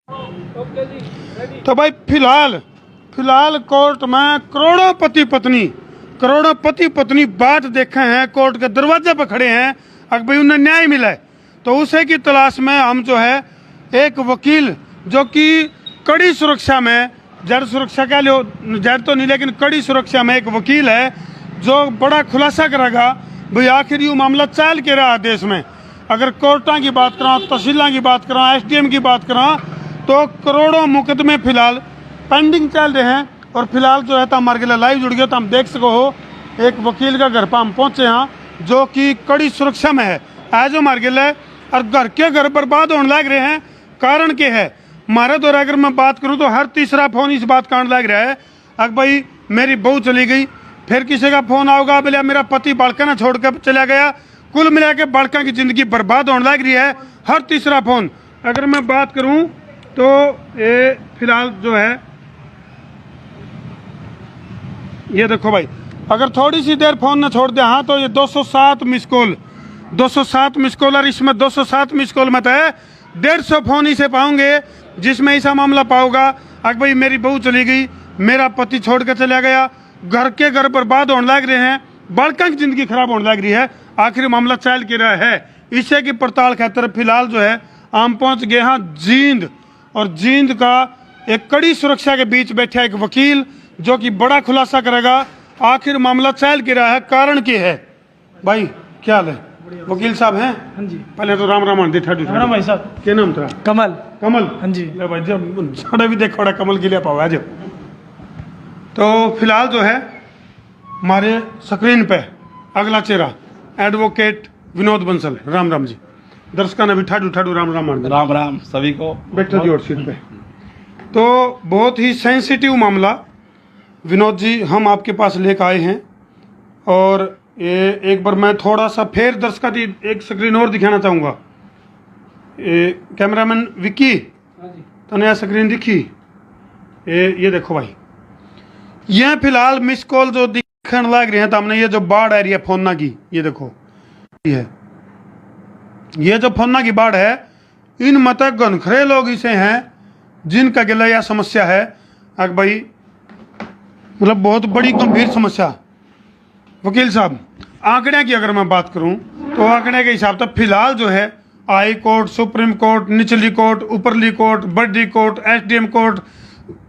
तो भाई फिलहाल कोर्ट में करोड़ों पति पत्नी बात देखे हैं, कोर्ट के दरवाजे पर खड़े हैं, अगर भाई उन्हें न्याय मिला है तो उसे की तलाश में हम जो है एक वकील जो कि कड़ी सुरक्षा में, जड़ सुरक्षा कह लो, जड़ तो नहीं लेकिन कड़ी सुरक्षा में एक वकील है जो बड़ा खुलासा करेगा भाई आखिर ये मामला चल के रहा देश में। अगर कोर्टा की बात करा, तहसीलों की बात करा, SDM की बात करा तो करोड़ों मुकदमे फिलहाल पेंडिंग चल रहे हैं। और फिलहाल जो है तो हमारे लिए लाइव जुड़ गया तो हम देख सको हो एक वकील का घर पर हम पहुंचे हैं जो कि कड़ी सुरक्षा में है आज हमारे लिए, और घर के घर बर्बाद होने लग रहे हैं। कारण क्या है हमारे द्वारा अगर मैं बात करूं तो हर तीसरा फोन इस बात का लग रहा है अगर भाई मेरी बहू चली गई, फिर किसी का फोन आओगा बोले मेरा पति बालका ने छोड़ कर चला गया। कुल मिला के बालका की जिंदगी बर्बाद होने लग रही है हर तीसरा फोन। अगर मैं बात करूं तो ये फिलहाल जो है ये देखो भाई, अगर थोड़ी सी देर फोन न छोड़ दे हाँ तो ये 207 मिस कॉल और इसमें 207 मिस कॉल में तो है 150 फोन इसे पाओगे जिसमें ऐसा मामला पाओगा अगर भाई मेरी बहू चली गई, मेरा पति छोड़ कर चला गया, घर के घर बर्बाद होने लग रहे हैं, बालका की जिंदगी खराब होने लग रही है, आखिर मामला चल के रहा है। इसे की पड़ताल खातिर फिलहाल जो है हम पहुंच गए हाँ जींद, और जींद का एक कड़ी सुरक्षा के बीच बैठा एक वकील जो कि बड़ा खुलासा करेगा आखिर मामला चल के रहा है, कारण क्या है। भाई क्या हाल है? वकील साहब हैं? हाँ जी। पहले तो राम राम आंटी ठाडी राम भाई साहब। क्या नाम तेरा? कमल। कमल? हाँ जी। ले भाई जब साढ़े भी देखो बड़ा कमल के लिए पाओ आज। तो फिलहाल जो है हमारे स्क्रीन पे अगला चेहरा एडवोकेट विनोद बंसल। राम राम जी, दर्शकों ने भी ठाडू ठाडू राम राम आंटी। राम राम सभी को। बैठो जी और सीट पे। तो बहुत ही सेंसिटिव मामला विनोद जी हम आपके पास लेकर आए हैं, और ये एक बार मैं थोड़ा सा फिर दर्शकों की एक स्क्रीन और दिखाना चाहूँगा। कैमरामैन विक्की तो नया स्क्रीन दिखी, ये देखो भाई, यह फिलहाल मिस कॉल जो दिखने लग रहे हैं तो हमने ये जो बाढ़ आ रही है फोना की, ये देखो ये जो फोना की बाढ़ है, इन मत घनखरे लोग इसे हैं जिनका गिला यह समस्या है अगर भाई मतलब बहुत बड़ी गंभीर समस्या। वकील साहब आंकड़े की अगर मैं बात करूं तो आंकड़े के हिसाब से फिलहाल जो है हाई कोर्ट, सुप्रीम कोर्ट, निचली कोर्ट, ऊपरली कोर्ट, बड़ी कोर्ट, SDM कोर्ट,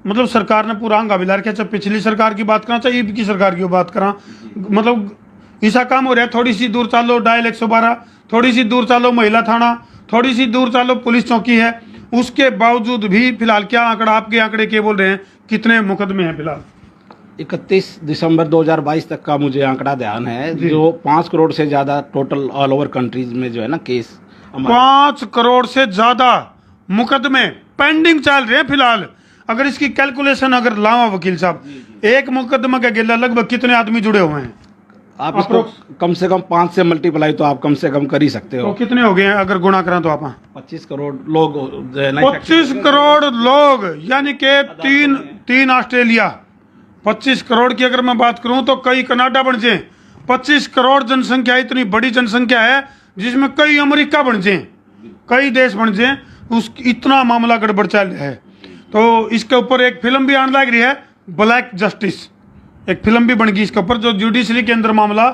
मतलब सरकार ने पूरा हंगा बिला रखा। चाहे पिछली सरकार की बात करा चाहे ईब की सरकार की बात करा, मतलब ऐसा काम हो रहा है। थोड़ी सी दूर चालो डायल 112, थोड़ी सी दूर चालो महिला थाना, थोड़ी सी दूर चालो पुलिस चौकी है, उसके बावजूद भी फिलहाल क्या आंकड़ा, आपके आंकड़े क्या बोल रहे हैं, कितने मुकदमे हैं फिलहाल? 31 दिसंबर 2022 तक का मुझे आंकड़ा ध्यान है, जो 5 करोड़ से ज़्यादा टोटल ऑल ओवर कंट्रीज में जो है ना केस 5 करोड़ से ज़्यादा मुकदमे पेंडिंग चल रहे हैं फिलहाल। अगर इसकी कैलकुलेशन अगर लावा वकील साहब, एक मुकदमा का गिला लगभग कितने आदमी जुड़े हुए हैं? आप इसको कम से कम 5 से मल्टीप्लाई तो आप कम से कम कर ही सकते हो। तो कितने हो गए हैं अगर गुणा करें तो आप? 25 करोड़ लोग जो है ना, 25 करोड़ लोग, यानी कि तीन ऑस्ट्रेलिया। 25 करोड़ की अगर मैं बात करूं तो कई कनाडा बन जाए। 25 करोड़ जनसंख्या इतनी बड़ी जनसंख्या है जिसमें कई अमेरिका बन जाए, कई देश बन जाए, उस इतना मामला गड़बड़ चल रहा है। तो इसके ऊपर एक फिल्म भी आने लग रही है, ब्लैक जस्टिस, एक फिल्म भी बन गई इसके ऊपर, जो जुडिशरी के अंदर मामला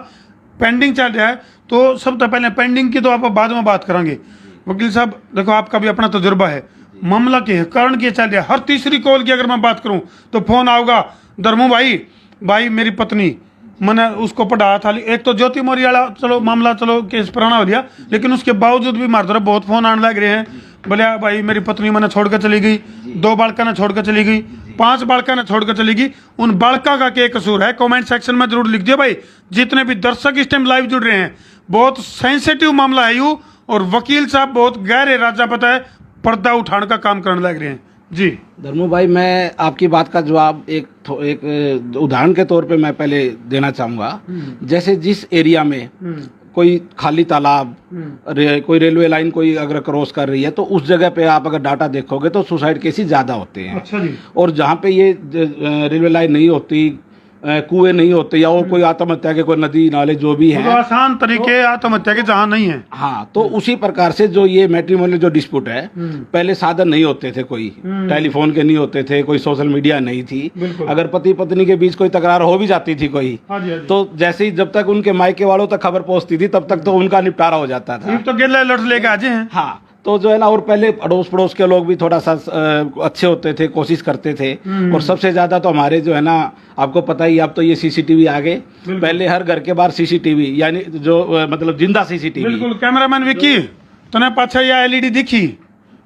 पेंडिंग चल रहा है। तो सबसे पहले पेंडिंग की तो आप बाद में बात करेंगे। वकील साहब देखो आपका भी अपना तजुर्बा है, मामला क्या है, कारण क्या चल रहा है? हर तीसरी कॉल की अगर मैं बात करूं तो फोन आओगा, धर्मू भाई मेरी पत्नी, मैंने उसको पढ़ाया था। एक तो ज्योति मौर्य वाला चलो मामला चलो केस पुराना हो गया, लेकिन उसके बावजूद भी हमारी तरफ बहुत फोन आने लग रहे हैं, बोले भाई मेरी पत्नी मैंने छोड़कर चली गई, 2 बालका ने छोड़कर चली गई, 5 बालका ने छोड़कर चली गई, उन बालका का क्या कसूर है? कमेंट सेक्शन में जरूर लिख दियो भाई। जितने भी दर्शक इस टाइम लाइव जुड़ रहे हैं, बहुत सेंसिटिव मामला है यू, और वकील साहब बहुत गहरे राजा पता है पर्दा उठाने का काम करने लग रहे हैं जी। धर्मू भाई मैं आपकी बात का जवाब एक उदाहरण के तौर पे मैं पहले देना चाहूँगा। जैसे जिस एरिया में कोई खाली तालाब, कोई रेलवे लाइन कोई अगर क्रॉस कर रही है तो उस जगह पे आप अगर डाटा देखोगे तो सुसाइड केसेस ज़्यादा होते हैं। अच्छा जी। और जहाँ पे ये रेलवे लाइन नहीं होती, कुएं नहीं होते या और कोई आत्महत्या के कोई नदी नाले जो भी तो हैं। आसान तरीके आत्महत्या के जहाँ नहीं है। हाँ, तो उसी प्रकार से जो ये मैट्रिमोनियल जो डिस्प्यूट है, पहले साधन नहीं होते थे, कोई टेलीफोन के नहीं होते थे, कोई सोशल मीडिया नहीं थी। बिल्कुल। अगर पति पत्नी के बीच कोई तकरार हो भी जाती थी कोई, हाँ जी, हाँ जी। तो जैसे ही जब तक उनके मायके वालों तक खबर पहुंचती थी तब तक तो उनका निपटारा हो जाता था। ये तो गेला लड़ लेके आजे हैं। हाँ, तो जो है ना, और पहले अड़ोस पड़ोस के लोग भी थोड़ा सा अच्छे होते थे, कोशिश करते थे। और सबसे ज्यादा तो हमारे जो है ना, आपको पता ही, अब तो ये सीसीटीवी आ गए, पहले हर घर के बाहर सीसीटीवी, यानी जो मतलब जिंदा सीसीटीवी। बिल्कुल। कैमरामैन विकी, तूने पाछा या एलईडी दिखी?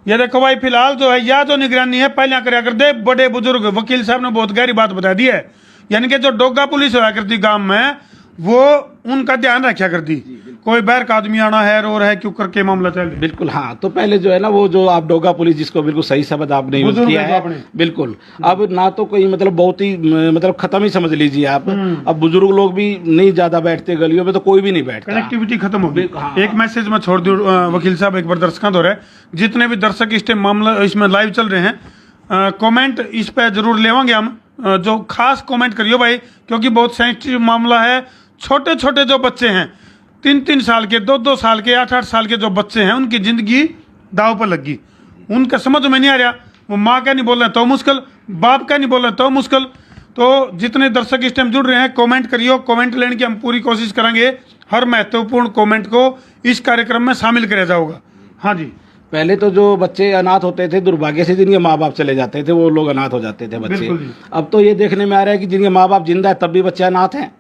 ये देखो भाई, फिलहाल जो है या जो निगरानी है पहले करया कर दे। बड़े बुजुर्ग वकील साहब ने बहुत गहरी बात बता दी है, यानी कि जो डोगा पुलिस हुआ करती गांव में, वो उनका ध्यान रखा करती। कोई बैर का आदमी आना है, रो रहा है, क्यों करके मामला चल। बिल्कुल। हाँ, तो पहले जो है ना, वो जो आप डोगा पुलिस, जिसको बिल्कुल सही शब्द आपने यूज बुजुर्ग किया है है, आपने। बिल्कुल। अब ना तो कोई मतलब बहुत ही मतलब खत्म ही समझ लीजिए आप। अब बुजुर्ग लोग भी नहीं ज्यादा बैठते गलियों में, तो कोई भी नहीं बैठता। कनेक्टिविटी खत्म हो गई। हाँ। एक मैसेज में छोड़ दूं वकील साहब, एक बार दर्शकों दो रहे, जितने भी दर्शक इस टाइम मामला इसमें लाइव चल रहे हैं, कमेंट इस पे जरूर लेवांगे हम। जो खास कमेंट करियो भाई, क्योंकि बहुत सेंसिटिव मामला है। छोटे छोटे जो बच्चे हैं, 3-3 साल के, 2-2 साल के, 8-8 साल के जो बच्चे हैं, उनकी जिंदगी दाव पर लगी। उनका समझ में नहीं आ रहा, वो माँ का नहीं बोल रहे तो मुश्किल, बाप का नहीं बोल रहे तो मुश्किल। तो जितने दर्शक इस टाइम जुड़ रहे हैं, कमेंट करियो। कमेंट लेने की हम पूरी कोशिश करेंगे, हर महत्वपूर्ण कमेंट को इस कार्यक्रम में शामिल किया जाएगा। हाँ जी। पहले तो जो बच्चे अनाथ होते थे, दुर्भाग्य से जिनके माँ बाप चले जाते थे, वो लोग अनाथ हो जाते थे बच्चे। बिल्कुल जी। अब तो ये देखने में आ रहा है कि जिनके माँ बाप जिंदा है तब भी बच्चे अनाथ हैं।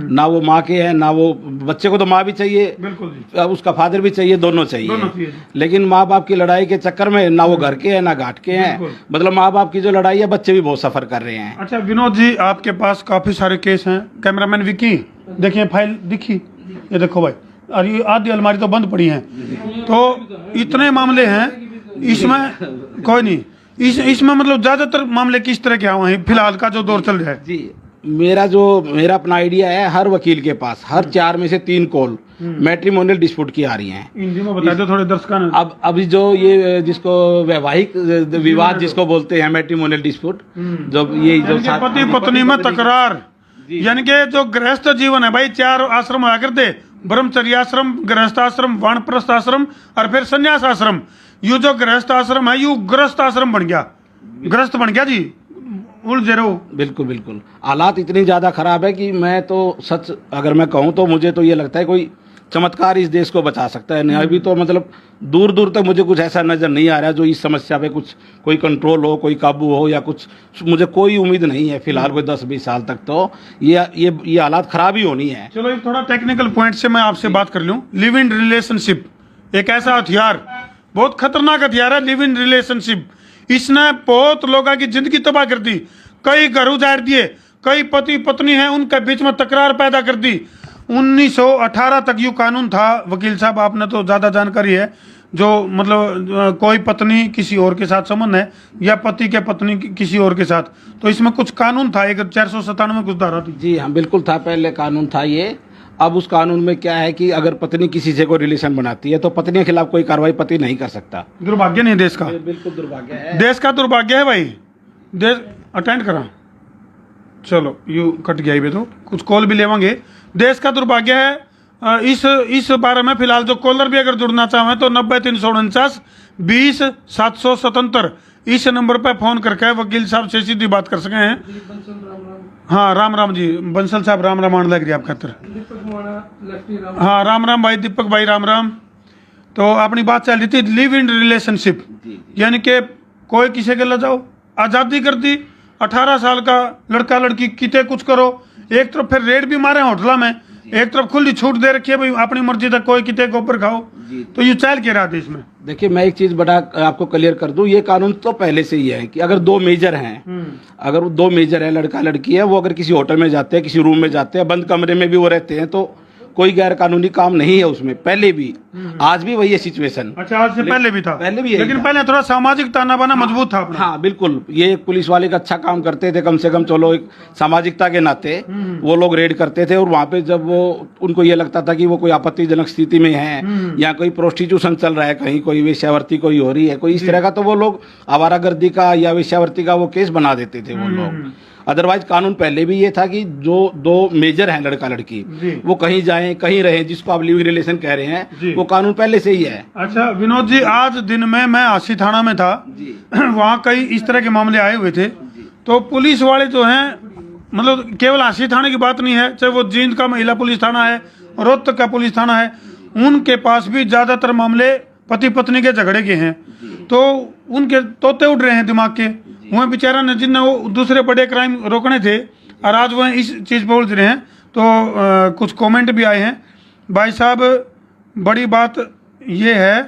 ना वो माँ के हैं, ना वो बच्चे को तो माँ भी चाहिए, बिल्कुल जी। अब उसका फादर भी चाहिए, दोनों दोनों चाहिए। चाहिए। लेकिन माँ बाप की लड़ाई के चक्कर में ना वो घर के हैं ना घाट के हैं। बिल्कुल। मतलब माँ बाप की जो लड़ाई है, बच्चे भी बहुत सफर कर रहे हैं। अच्छा विनोद जी, आपके पास काफी सारे केस हैं। कैमरामैन विकी, देखिए फाइल दिखी, ये देखो भाई, और ये आधी अलमारी तो बंद पड़ी है। तो इतने मामले हैं इसमें। कोई नहीं, इसमें मतलब ज्यादातर मामले किस तरह के हुए हैं फिलहाल का जो दौर चल रहा है? जी, मेरा अपना आइडिया है, हर वकील के पास हर 4 में से 3 कॉल मैट्रिमोनियल डिस्प्यूट की आ रही हैं। हिंदी में बता दो थोड़े दर्शकों ने। अब अभी जो ये जिसको वैवाहिक विवाद जिसको बोलते हैं, मैट्रिमोनियल डिस्प्यूट, जो ये जो पति पत्नी में तकरार, यानी कि जो गृहस्थ जीवन है भाई, 4 आश्रम आया करते, ब्रह्मचर्य आश्रम, गृहस्थ आश्रम, वानप्रस्थ आश्रम और फिर संन्यास आश्रम। यू जो गृहस्थ आश्रम है, यू ग्रस्त आश्रम बन गया, ग्रस्त बन गया जी, उलझे रहो। बिल्कुल बिल्कुल। हालात इतनी ज्यादा खराब है कि मैं तो सच अगर मैं कहूँ तो मुझे तो ये लगता है कोई चमत्कार इस देश को बचा सकता है। नहीं, अभी तो मतलब दूर दूर तक मुझे कुछ ऐसा नजर नहीं आ रहा जो इस समस्या पे कुछ कोई कंट्रोल हो, कोई काबू हो, या कुछ मुझे कोई उम्मीद नहीं है फिलहाल कोई 10-20 साल तक। तो ये हालात खराब ही होनी है। चलो एक थोड़ा टेक्निकल पॉइंट से मैं आपसे बात कर लूं। लिव इन रिलेशनशिप एक ऐसा हथियार, बहुत खतरनाक हथियार है लिव इन रिलेशनशिप। इसने बहुत लोगों की जिंदगी तबाह कर दी, कई घर उजाड़ दिए, कई पति पत्नी हैं उनके बीच में तकरार पैदा कर दी। 1918 तक यू कानून था। वकील साहब आपने तो ज़्यादा जानकारी है, जो मतलब कोई पत्नी किसी और के साथ संबंध है या पति के पत्नी किसी और के साथ, तो इसमें कुछ कानून था, एक 497 कुछ धारा थी। जी हाँ, बिल्कुल था, पहले कानून था ये। अब उस कानून में क्या है कि अगर पत्नी किसी से कोई रिलेशन बनाती है तो पत्नी के खिलाफ कोई कार्रवाई पति नहीं कर सकता। दुर्भाग्य नहीं देश का, बिल्कुल दुर्भाग्य है, देश का दुर्भाग्य है भाई। देश अटेंड करा, चलो यू कट गया ये, तो कुछ कॉल भी लेवांगे। देश का दुर्भाग्य है। इस बारे में फिलहाल जो कॉलर भी अगर जुड़ना चाहें तो 90-349 20-777 इस नंबर पर फोन करके वकील साहब से सीधी बात कर सके हैं। हाँ राम राम जी, बंसल साहब राम राम आने लग रही आपका खातर। हाँ राम राम भाई, दीपक भाई राम राम। तो अपनी बात चल रही थी लिव इन रिलेशनशिप, यानी कि कोई किसी के ले जाओ, आज़ादी कर दी। 18 साल का लड़का लड़की किते कुछ करो, एक तरफ फिर रेड भी मारे होटला में, एक तरफ खुली छूट दे रखी है भाई, अपनी मर्जी तक कोई किते के ऊपर खाओ। तो ये चल के रहा था इसमें। देखिए मैं एक चीज बड़ा आपको क्लियर कर दूं, ये कानून तो पहले से ही है कि अगर 2 मेजर हैं, अगर 2 मेजर है, लड़का लड़की है, वो अगर किसी होटल में जाते हैं, किसी रूम में जाते हैं, बंद कमरे में भी वो रहते हैं, तो कोई गैर कानूनी काम नहीं है उसमें। पहले भी, आज भी वही है सिचुएशन। अच्छा, आज से पहले भी था, पहले भी, लेकिन पहले थोड़ा सामाजिक ताना बाना मजबूत था अपना। हाँ बिल्कुल, ये एक पुलिस वाले का अच्छा काम करते थे, कम से कम चलो एक सामाजिकता के नाते वो लोग रेड करते थे। और वहाँ पे जब वो उनको ये लगता था कि वो कोई आपत्तिजनक स्थिति में है या कोई प्रोस्टिट्यूशन चल रहा है, कहीं कोई वेश्यावृत्ति कोई हो रही है, कोई इस तरह का, तो वो लोग आवारागर्दी का या वेश्यावृत्ति का वो केस बना देते थे वो लोग। अदरवाइज कानून पहले भी ये था कि जो दो मेजर हैं लड़का लड़की जी। वो कहीं जाएं कहीं रहें, जिसको आप लिविंग रिलेशन कह रहे जी। हैं वो कानून पहले से ही है। अच्छा विनोद जी, आज दिन में मैं आशी थाना में था, वहाँ कई इस तरह के मामले आए हुए थे, तो पुलिस वाले जो हैं, मतलब केवल आशी थाने की बात नहीं है, चाहे वो जींद का महिला पुलिस थाना है, रोहतक का पुलिस थाना है, उनके पास भी ज्यादातर मामले पति पत्नी के झगड़े के हैं। तो उनके तोते उड़ रहे हैं दिमाग के, वह बेचारा ने जिनने वो दूसरे बड़े क्राइम रोकने थे और आज वह इस चीज़ पर उलझ रहे हैं। तो कुछ कमेंट भी आए हैं। भाई साहब, बड़ी बात ये है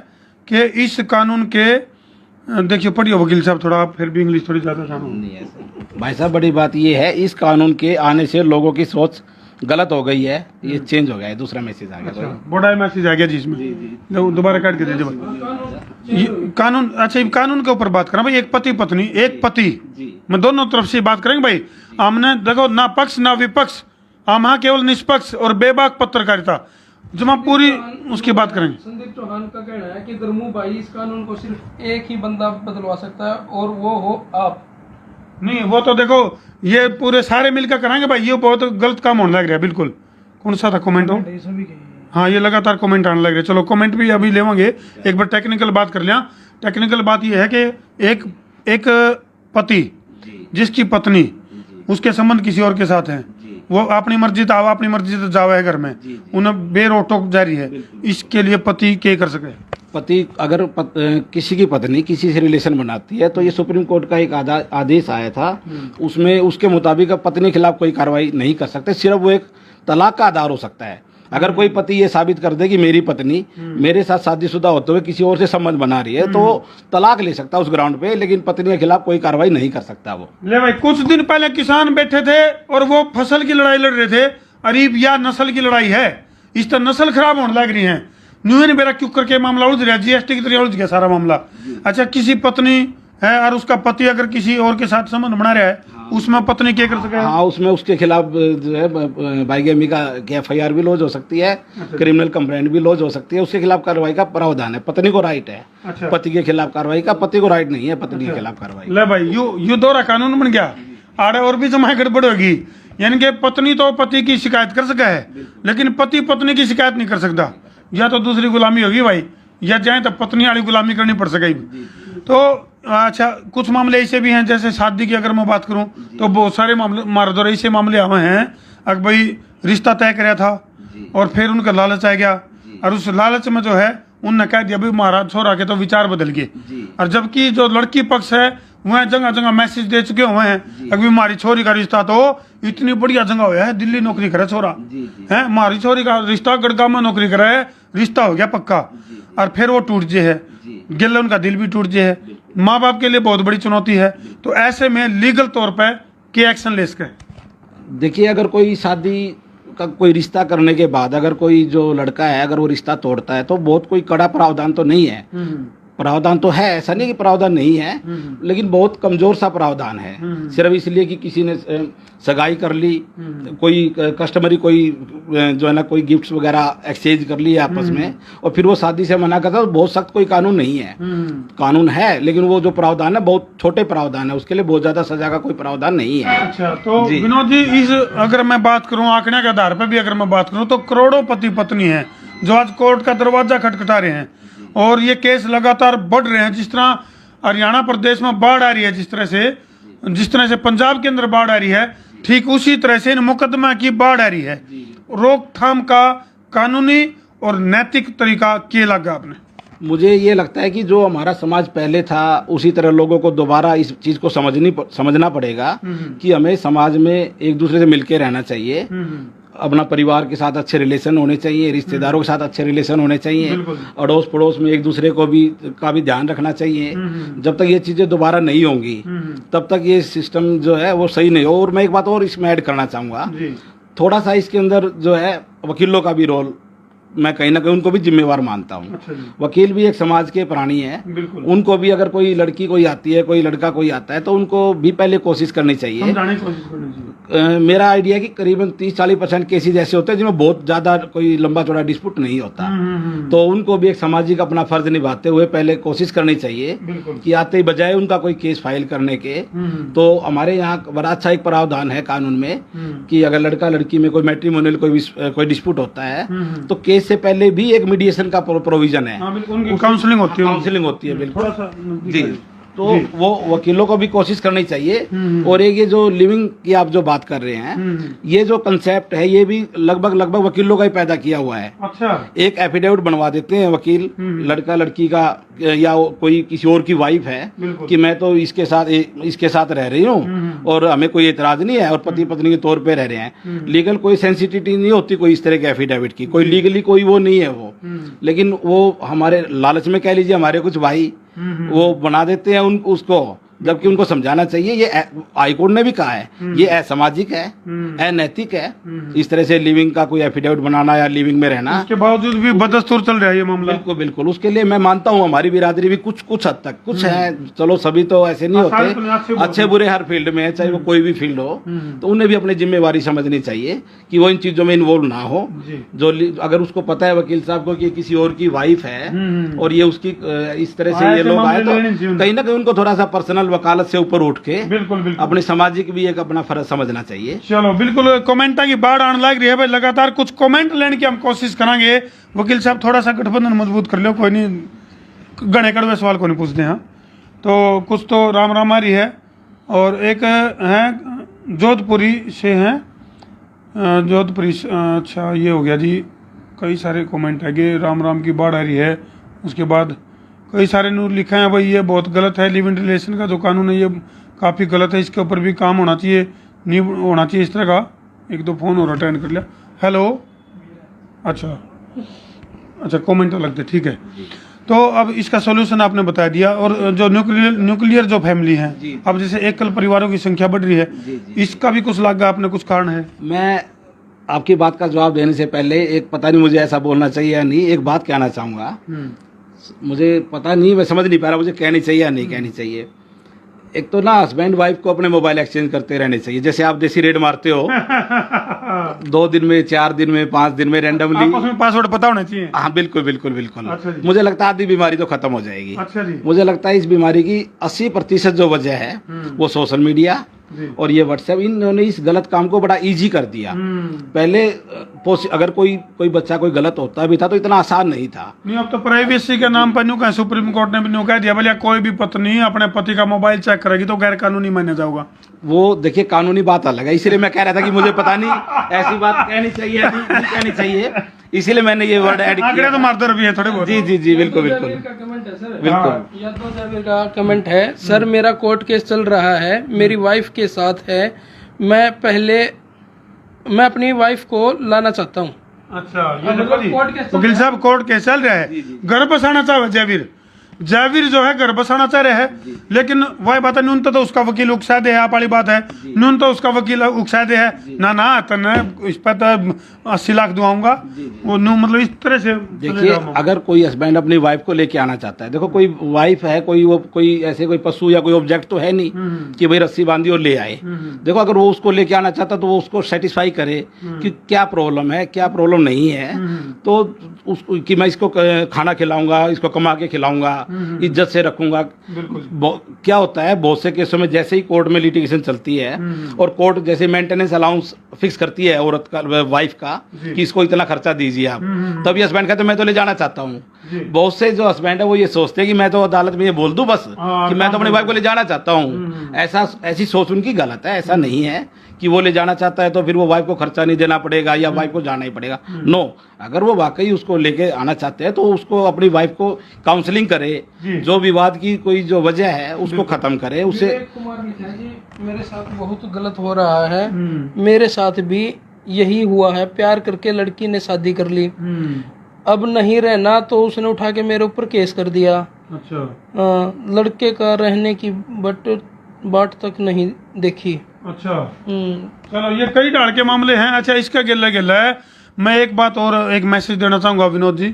कि इस कानून के देखिए, पढ़िए वकील साहब, थोड़ा आप फिर भी इंग्लिश थोड़ी ज़्यादा जानो। नहीं है सर। भाई साहब, बड़ी बात ये है, इस कानून के आने से लोगों की सोच गलत हो गई है, ये चेंज हो गया है, दूसरा मैसेज आ गया। बड़ा मैसेज आ गया जी इसमें, दोबारा काट के दे दीजिए कानून। अच्छा, कानून के ऊपर बात करें भाई, एक पति पत्नी, एक पति, मैं दोनों तरफ से बात करेंगे भाई। हमने देखो ना पक्ष ना विपक्ष, हम यहाँ केवल निष्पक्ष और बेबाक पत्रकारिता, जब हम पूरी उसकी बात करेंगे। संदीप चौहान का कहना है कि दरमू भाई, इस कानून को सिर्फ एक ही बंदा बदलवा सकता है और वो हो आप। नहीं, वो तो देखो ये पूरे सारे मिलकर कराएंगे भाई, ये बहुत गलत काम होने लग रहा है। बिल्कुल। कौन सा था कमेंट हो? हाँ, ये लगातार कमेंट आने लग रहे। चलो कमेंट भी अभी लेवांगे, एक बार टेक्निकल बात कर लिया। टेक्निकल बात ये है कि एक पति जिसकी पत्नी, उसके संबंध किसी और के साथ हैं, वो अपनी मर्जी तो आवा, अपनी मर्जी से जावा है घर में, उन्हें बेरोक टोक जारी है, इसके लिए पति क्या कर सके? पति अगर किसी की पत्नी किसी से रिलेशन बनाती है तो ये सुप्रीम कोर्ट का एक आदेश आया था, उसमें उसके मुताबिक पत्नी के खिलाफ कोई कार्रवाई नहीं कर सकते, सिर्फ वो एक तलाक का आधार हो सकता है। अगर कोई पति ये साबित कर दे कि मेरी पत्नी मेरे साथ शादीशुदा होते हुए किसी और से संबंध बना रही है, तो तलाक ले सकता है उस ग्राउंड पे, लेकिन पत्नी के खिलाफ कोई कार्रवाई नहीं कर सकता वो। ले भाई, कुछ दिन पहले किसान बैठे थे और वो फसल की लड़ाई लड़ रहे थे, अरीब या नस्ल की लड़ाई है, इस तरह नस्ल खराब होने लग रही है। न्यू एन बेरा क्यों करके मामला उलझ रहा है, जीएसटी की तरह उलझ गया सारा मामला। अच्छा, किसी पत्नी है और उसका पति अगर किसी और के साथ संबंध बना रहा है, उसमें पत्नी क्या कर सके? हाँ, उसमें उसके खिलाफ जो है बाइगेमी का एफआईआर भी लॉन्च हो सकती है, क्रिमिनल कंप्लेंट भी लॉन्च हो सकती है, उसके खिलाफ कार्रवाई का प्रावधान है। पत्नी को राइट है। अच्छा। पति के खिलाफ कार्रवाई का पति को राइट नहीं है, पत्नी के खिलाफ कार्रवाई। ले भाई, यू दोहरा कानून बन गया, आड़े और भी जमा गड़बड़ होगी। यानी कि पत्नी तो पति की शिकायत कर सका है, लेकिन पति पत्नी की शिकायत नहीं कर सकता, या तो दूसरी गुलामी होगी भाई, या जाए तो पत्नी वाली गुलामी करनी पड़ सकेगी। तो अच्छा, कुछ मामले ऐसे भी हैं, जैसे शादी की अगर मैं बात करूं तो बहुत सारे मामले मार दो ऐसे मामले आए हैं, अगर भाई रिश्ता तय कराया था और फिर उनका लालच आ गया, और उस लालच में जो है उनने कह दिया भाई महाराज छोरा के, तो विचार बदल गए। और जबकि जो लड़की पक्ष है वह जगह जगह मैसेज दे चुके हुए हैं, अभी हमारी छोरी का रिश्ता तो इतनी बढ़िया जगह हुआ है, दिल्ली नौकरी करे छोरा है, हमारी छोरी का रिश्ता गड़गांव में नौकरी करे है, रिश्ता हो गया पक्का, और फिर वो टूट जे है, गिल उनका दिल भी टूट जे है। माँ बाप के लिए बहुत बड़ी चुनौती है। तो ऐसे में लीगल तौर पर क्या एक्शन ले सके? देखिए, अगर कोई शादी का कोई रिश्ता करने के बाद अगर कोई जो लड़का है अगर वो रिश्ता तोड़ता है, तो बहुत कोई कड़ा प्रावधान तो नहीं है। प्रावधान तो है, ऐसा नहीं कि प्रावधान नहीं है, लेकिन बहुत कमजोर सा प्रावधान है। सिर्फ इसलिए कि किसी ने सगाई कर ली, कोई कस्टमरी कोई जो है ना कोई गिफ्ट्स वगैरह एक्सचेंज कर ली आपस में, और फिर वो शादी से मना करता, तो बहुत सख्त कोई कानून नहीं है। कानून है, लेकिन वो जो प्रावधान है बहुत छोटे प्रावधान है, उसके लिए बहुत ज्यादा सजा का कोई प्रावधान नहीं है। अच्छा, तो विनोद जी, इस अगर मैं बात करूं आंकड़े के आधार पर भी अगर मैं बात करूं, तो करोड़ों पति पत्नी हैं जो आज कोर्ट का दरवाजा खटखटा रहे हैं, और ये केस लगातार बढ़ रहे हैं। जिस तरह हरियाणा प्रदेश में बाढ़ आ रही है, जिस तरह से पंजाब के अंदर बाढ़ आ रही है, ठीक उसी तरह से इन मुकदमा की बाढ़ आ रही है। रोकथाम का कानूनी और नैतिक तरीका क्या लगा आपने? मुझे ये लगता है कि जो हमारा समाज पहले था उसी तरह लोगों को दोबारा इस चीज को समझना पड़ेगा कि हमें समाज में एक दूसरे से मिलकर रहना चाहिए, अपना परिवार के साथ अच्छे रिलेशन होने चाहिए, रिश्तेदारों के साथ अच्छे रिलेशन होने चाहिए, अड़ोस पड़ोस में एक दूसरे को भी का भी ध्यान रखना चाहिए। जब तक ये चीजें दोबारा नहीं होंगी तब तक ये सिस्टम जो है वो सही नहीं हो। और मैं एक बात और इसमें ऐड करना चाहूँगा, थोड़ा सा इसके अंदर जो है वकीलों का भी रोल मैं कहीं ना कहीं उनको भी जिम्मेवार मानता हूँ। अच्छा जी। वकील भी एक समाज के प्राणी है, बिल्कुल। उनको भी अगर कोई लड़की कोई आती है, कोई लड़का कोई आता है, तो उनको भी पहले कोशिश करनी चाहिए। समझाने की कोशिश करनी चाहिए। मेरा आइडिया है कि करीबन 30-40% केसेज ऐसे होते हैं जिनमें बहुत ज़्यादा कोई लंबा चौड़ा डिस्प्यूट नहीं होता, तो उनको भी एक सामाजिक अपना फर्ज निभाते हुए पहले कोशिश करनी चाहिए बिल्कुल। कि आते ही बजाय उनका कोई केस फाइल करने के, तो हमारे यहाँ बड़ा अच्छा एक प्रावधान है कानून में कि अगर लड़का लड़की में कोई मैट्रिमोनियल कोई डिस्प्यूट होता है, तो केस से पहले भी एक मीडिएशन का प्रोविजन है। हाँ, बिल्कुल, उनकी काउंसलिंग होती है। काउंसलिंग होती है, बिल्कुल थोड़ा सा जी। तो वो वकीलों को भी कोशिश करनी चाहिए। और एक ये जो लिविंग की आप जो बात कर रहे हैं, ये जो कंसेप्ट है ये भी लगभग वकीलों का ही पैदा किया हुआ है। अच्छा। एक एफिडेविट बनवा देते हैं वकील, लड़का लड़की का या कोई किसी और की वाइफ है कि मैं तो इसके साथ रह रही हूँ और हमें कोई एतराज नहीं है, और पति पत्नी के तौर पे रह रहे हैं। लीगल कोई सेंसिटिविटी नहीं होती कोई इस तरह के एफिडेविट की, कोई लीगली कोई वो नहीं है वो, लेकिन वो हमारे लालच में कह लीजिए हमारे कुछ भाई वो बना देते हैं उसको, जबकि उनको समझाना चाहिए ये हाईकोर्ट ने भी कहा है ये असामाजिक है, अनैतिक है इस तरह से लिविंग का कोई एफिडेविट बनाना या लिविंग में रहना। उसके बावजूद भी बदस्तूर चल रहा है ये मामला। बिल्कुल बिल्कुल, उसके लिए मैं मानता हूँ हमारी बिरादरी भी कुछ हद तक कुछ है, चलो सभी तो ऐसे नहीं होते, अच्छे बुरे हर फील्ड में है, चाहे वो कोई भी फील्ड हो, तो उन्हें भी अपनी जिम्मेवारी समझनी चाहिए कि वो इन चीजों में इन्वॉल्व ना हो। जो अगर उसको पता है वकील साहब को कि किसी और की वाइफ है और ये उसकी इस तरह से ये लोग आए, तो कहीं ना कहीं उनको थोड़ा सा पर्सनल वकालत से ऊपर उठ के बिल्कुल अपने सामाजिक भी एक अपना फर्ज समझना चाहिए। चलो बिल्कुल, कमेंटा की बाढ़ आने लग रही है भाई, लगातार कुछ कमेंट लेने की हम कोशिश करेंगे। वकील साहब थोड़ा सा गठबंधन मजबूत कर लो, कोई नहीं, गणे कड़वे सवाल को नहीं पूछते हैं। तो कुछ तो राम राम आ रही है, और एक है जोधपुरी से हैं, जोधपुरी अच्छा ये हो गया जी। कई सारे कमेंट है कि राम राम की बाढ़ आ रही है, उसके बाद कई सारे ने लिखा है भाई ये बहुत गलत है, लिव इन रिलेशन का जो कानून है ये काफ़ी गलत है, इसके ऊपर भी काम होना चाहिए, नहीं होना चाहिए इस तरह का। एक दो फोन और अटेंड कर लिया। हेलो, अच्छा कमेंट लगते, ठीक है। तो अब इसका सॉल्यूशन आपने बता दिया। और जो न्यूक्लियर जो फैमिली है, अब जैसे एकल परिवारों की संख्या बढ़ रही है, इसका भी कुछ लगा आपने कुछ कारण है? मैं आपकी बात का जवाब देने से पहले एक, पता नहीं मुझे ऐसा बोलना चाहिए या नहीं, एक बात कहना चाहूँगा। मुझे पता नहीं, मैं समझ नहीं पा रहा मुझे कहनी चाहिए या नहीं कहनी चाहिए। एक तो ना हस्बैंड वाइफ को अपने मोबाइल एक्सचेंज करते रहने चाहिए, जैसे आप देसी रेड मारते हो 2 दिन में, 4 दिन में, 5 दिन में रैंडमली, आपको उसमें पासवर्ड पता होना चाहिए। हाँ बिल्कुल बिल्कुल बिल्कुल। अच्छा जी। मुझे लगता है आधी बीमारी तो खत्म हो जाएगी। अच्छा जी। मुझे लगता है इस बीमारी की 80% जो वजह है वो सोशल मीडिया और ये व्हाट्सएप, इन्होंने इस गलत काम को बड़ा इजी कर दिया। पहले अगर कोई बच्चा कोई गलत होता भी था तो इतना आसान नहीं था। नहीं, अब तो प्राइवेसी के नाम पर न्यू कहा, सुप्रीम कोर्ट ने भी न्यू कह दिया भले कोई भी पत्नी अपने पति का मोबाइल चेक करेगी तो गैर कानूनी माना जाएगा। वो देखिए कानूनी बात अलग है, इसीलिए मैं कह रहा था कि मुझे पता नहीं ऐसी बात कहनी चाहिए नहीं कहनी चाहिए, इसीलिए मैंने ये वर्ड ऐड किया। तो मारते भी है थोड़े बहुत। जी जी जी बिल्कुल बिल्कुल कमेंट है सर, बिल्कुल। यादव जावेद का कमेंट है, सर मेरा कोर्ट केस चल रहा है, मेरी वाइफ के साथ है, मैं अपनी वाइफ को लाना चाहता हूँ। अच्छा, ये वकील साहब कोर्ट केस चल रहा है, घर बसाना चाहे जाविर जो है घर बसाना चाह रहे हैं, लेकिन वही बात है न्यून तो उसका वकील उकसा दे, आप वाली बात है, न्यून तो उसका वकील उकसा दे है ना तने इस पर तो 80 लाख दुआऊंगा वो न्यू, मतलब इस तरह से। देखिए अगर कोई हस्बैंड अपनी वाइफ को लेके आना चाहता है, देखो कोई वाइफ है, कोई ऐसे कोई पशु या कोई ऑब्जेक्ट तो है नहीं कि भाई रस्सी बांधी और ले आए। देखो अगर वो उसको लेके आना चाहता तो वो उसको सेटिस्फाई करे कि क्या प्रॉब्लम है क्या प्रॉब्लम नहीं है, तो उसको कि मैं इसको खाना खिलाऊंगा, इसको कमा के खिलाऊंगा, इज्जत से रखूंगा। क्या होता है बहुत से केसों में जैसे ही कोर्ट में लिटिगेशन चलती है और कोर्ट जैसे मेंटेनेंस अलाउंस फिक्स करती है औरत का, वाइफ का, कि इसको इतना खर्चा दीजिए आप, तभी हस्बैंड कहते मैं तो ले जाना चाहता हूँ। बहुत से जो हस्बैंड है वो ये सोचते हैं कि मैं तो अदालत में ये बोल दूं बस कि मैं तो अपनी वाइफ को ले जाना चाहता हूँ। ऐसी सोच उनकी गलत है, ऐसा नहीं है कि वो ले जाना चाहता है तो फिर वो वाइफ को खर्चा नहीं देना पड़ेगा या वाइफ को जाना ही पड़ेगा। नो, अगर वो वाकई उसको लेके आना चाहते हैं तो उसको अपनी वाइफ को काउंसलिंग करे, जो विवाद की कोई जो वजह है उसको खत्म करे। उसे कुमार लिखा है जी, मेरे साथ बहुत गलत हो रहा है, मेरे साथ भी यही हुआ है, प्यार करके लड़की ने शादी कर ली, अब नहीं रहना तो उसने उठा के मेरे ऊपर केस कर दिया। अच्छा। लड़के का रहने की बाट तक नहीं देखी। अच्छा, चलो ये कई डाल के मामले हैं। अच्छा, इसका गिल्ला है मैं एक बात और एक मैसेज देना चाहूँगा विनोद जी,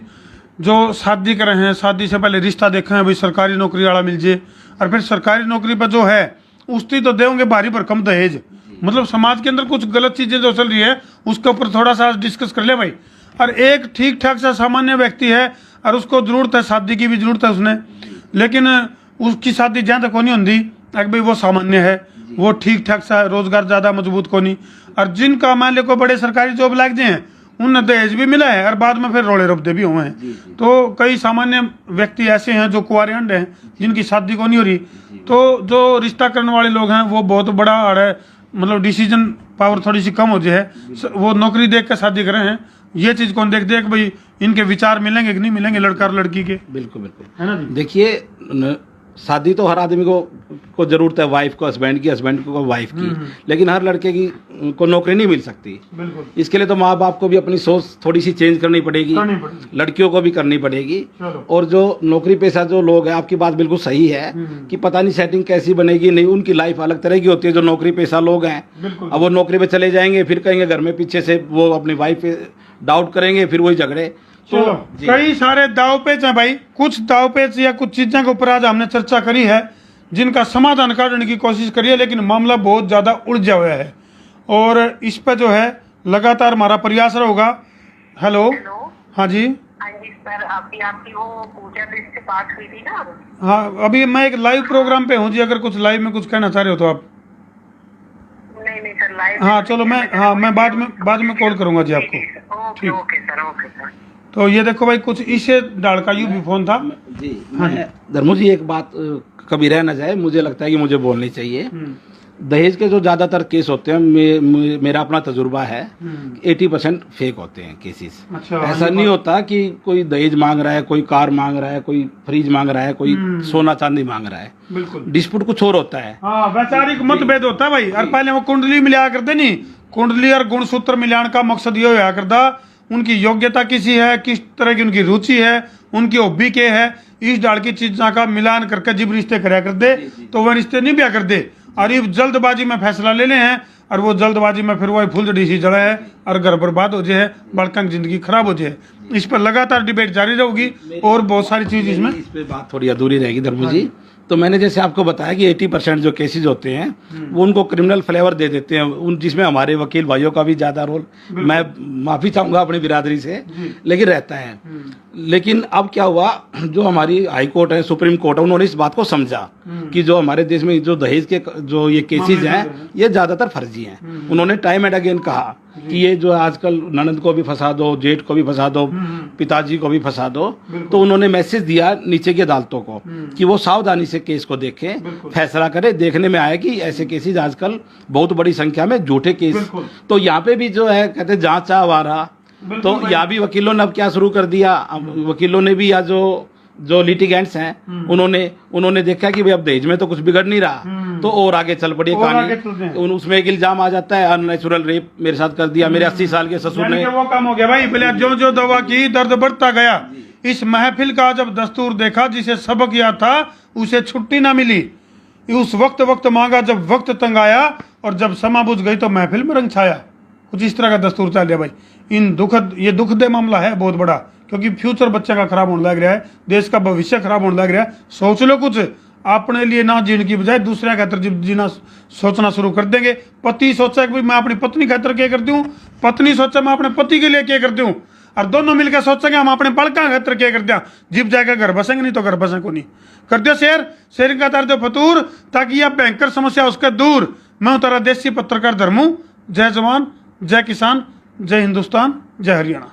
जो शादी कर रहे हैं, शादी से पहले रिश्ता देखे हैं भाई सरकारी नौकरी वाला मिल जाए, और फिर सरकारी नौकरी पर जो है उसकी तो देंगे भारी भरकम दहेज। मतलब समाज के अंदर कुछ गलत चीज़ें जो चल रही है उसके ऊपर थोड़ा सा डिस्कस कर ले भाई। और एक ठीक ठाक सा सामान्य व्यक्ति है और उसको ज़रूरत है, शादी की भी ज़रूरत है उसने, लेकिन उसकी शादी जहाँ तक को नहीं होती अगर भाई वो सामान्य है, वो ठीक ठाक सा रोजगार ज़्यादा मजबूत को नहीं, और जिनका मान लो को बड़े सरकारी जॉब लग जाए उन्हें दहेज भी मिला है और बाद में फिर रोड़े रुपदे भी हुए हैं। तो कई सामान्य व्यक्ति ऐसे हैं जो कुंवारे अंड हैं जिनकी शादी को नहीं हो रही, तो जो रिश्ता करने वाले लोग हैं वो बहुत बड़ा है, मतलब डिसीजन पावर थोड़ी सी कम हो जाए, वो नौकरी देख कर शादी करें हैं, ये चीज़ कौन देख देख भाई इनके विचार मिलेंगे कि नहीं मिलेंगे लड़का और लड़की के। बिल्कुल बिल्कुल है ना जी। देखिए शादी तो हर आदमी को जरूरत है, वाइफ को हस्बैंड की, हस्बैंड को वाइफ की, लेकिन हर लड़के की को नौकरी नहीं मिल सकती। बिल्कुल। इसके लिए तो माँ बाप को भी अपनी सोच थोड़ी सी चेंज करनी पड़ेगी, लड़कियों को भी करनी पड़ेगी। और जो नौकरी पेशा जो लोग हैं, आपकी बात बिल्कुल सही है कि पता नहीं सेटिंग कैसी बनेगी, नहीं उनकी लाइफ अलग तरह की होती है। जो नौकरी पेशा लोग हैं अब वो नौकरी पे चले जाएंगे, फिर कहेंगे घर में पीछे से वो अपनी वाइफ पे डाउट करेंगे, फिर वही झगड़े। चलो कई सारे दाव पेच हैं भाई, कुछ दाव पेच या कुछ चीज़ों के ऊपर आज हमने चर्चा करी है जिनका समाधान करने की कोशिश करी है, लेकिन मामला बहुत ज़्यादा उलझा हुआ है और इस पर जो है लगातार हमारा प्रयास रहेगा। हेलो। हाँ जी। हाँ जी सर, आपकी वो पूजा देश से बात हुई थी ना। हाँ, अभी मैं एक लाइव प्रोग्राम पे हूँ जी, अगर कुछ लाइव में कुछ कहना चाह रहे हो तो आप। नहीं सर, लाइव। हाँ चलो, मैं बाद में कॉल करूँगा जी आपको। ठीक। Okay sir. तो ये देखो भाई, कुछ इसे डाल का यू भी फोन था जी। मैं धर्मो जी एक बात कभी रह ना जाए, मुझे लगता है कि मुझे बोलनी चाहिए। दहेज के जो ज़्यादातर केस होते हैं, मेरा अपना तजुर्बा है, 80% फेक होते हैं केसेस। अच्छा, ऐसा नहीं होता कि कोई दहेज मांग रहा है, कोई कार मांग रहा है, कोई फ्रिज मांग रहा है, कोई सोना चांदी मांग रहा है। बिल्कुल। डिस्प्यूट कुछ और होता है। हाँ, वैचारिक मतभेद होता है भाई। और पहले वो कुंडली मिलाया करते नहीं, कुंडली और गुणसूत्र मिलान का मकसद ये होया करता उनकी योग्यता किसी है, किस तरह की उनकी रुचि है, उनकी हॉबी के है, इस डाल की चीज़ों का मिलान करके जब रिश्ते कराया करते तो वह रिश्ते नहीं ब्याह करते। और ये जल्दबाजी में फैसला ले ले हैं और वो जल्दबाजी में फिर वही फुलझड़ी सी जड़ा है और घर बर्बाद हो जाए, बालकों की जिंदगी खराब हो जाए। इस पर लगातार डिबेट जारी रहेगी और बहुत सारी चीज़ इसमें इस पे बात थोड़ी अधूरी रहेगी धर्मो जी। तो मैंने जैसे आपको बताया कि 80% जो केसेस होते हैं वो उनको क्रिमिनल फ्लेवर दे देते हैं, उन जिसमें हमारे वकील भाइयों का भी ज़्यादा रोल, मैं माफ़ी चाहूँगा अपनी बिरादरी से, लेकिन रहता है। लेकिन अब क्या हुआ, जो हमारी हाई कोर्ट है, सुप्रीम कोर्ट है, उन्होंने इस बात को समझा कि जो हमारे देश में जो दहेज के जो ये केसेस हैं ये ज़्यादातर फर्जी हैं। उन्होंने टाइम एंड अगेन कहा कि ये जो आजकल ननद को भी फंसा दो, जेठ को भी फंसा दो, पिताजी को भी फंसा दो। तो उन्होंने मैसेज दिया नीचे की अदालतों को कि वो सावधानी से केस को देखें, फैसला करें। देखने में आया कि ऐसे केसेस आजकल बहुत बड़ी संख्या में झूठे केस, तो यहाँ पे भी जो है कहते जांच रहा। तो यहाँ भी वकीलों ने अब क्या शुरू कर दिया, वकीलों ने भी या जो लिटिगेंट्स हैं उन्होंने देखा कि भाई अब दहेज में तो कुछ बिगड़ नहीं रहा, तो और आगे चल पड़ी कहानी। उसमें एक इल्जाम आ जाता है अननेचुरल रेप मेरे साथ कर दिया, मेरे 80 साल के ससुर ने। वो काम हो गया भाई, बोले जो दवा की दर्द बढ़ता गया। इस महफिल का जब दस्तूर देखा, जिसे सबक याद था उसे छुट्टी ना मिली, उस वक्त मांगा जब वक्त तंग आया, और जब समा बुझ गई तो महफिल में रंग छाया। कुछ इस तरह का दस्तूर चल रहा भाई। ये दुखद मामला है बहुत बड़ा, क्योंकि फ्यूचर बच्चे का खराब होने लग रहा है, देश का भविष्य खराब होने लग रहा है। सोच लो कुछ, अपने लिए ना जीने की बजाय दूसरे खातर जीना सोचना शुरू कर देंगे। पति सोचा कि भाई मैं अपनी पत्नी खातर क्या करती हूँ, पत्नी सोचा मैं अपने पति के लिए क्या करती हूँ, और दोनों मिलकर सोचेंगे हम अपने बालका खातर क्या करते हैं। जिप जाएगा घर बसेंगे, नहीं तो घर बसें को नहीं कर दिया। शेर का दर्द फतूर, ताकि यह भयंकर समस्या उसका दूर। मैं हूँ तेरा देसी पत्रकार धर्मू। जय जवान, जय किसान, जय हिंदुस्तान, जय हरियाणा।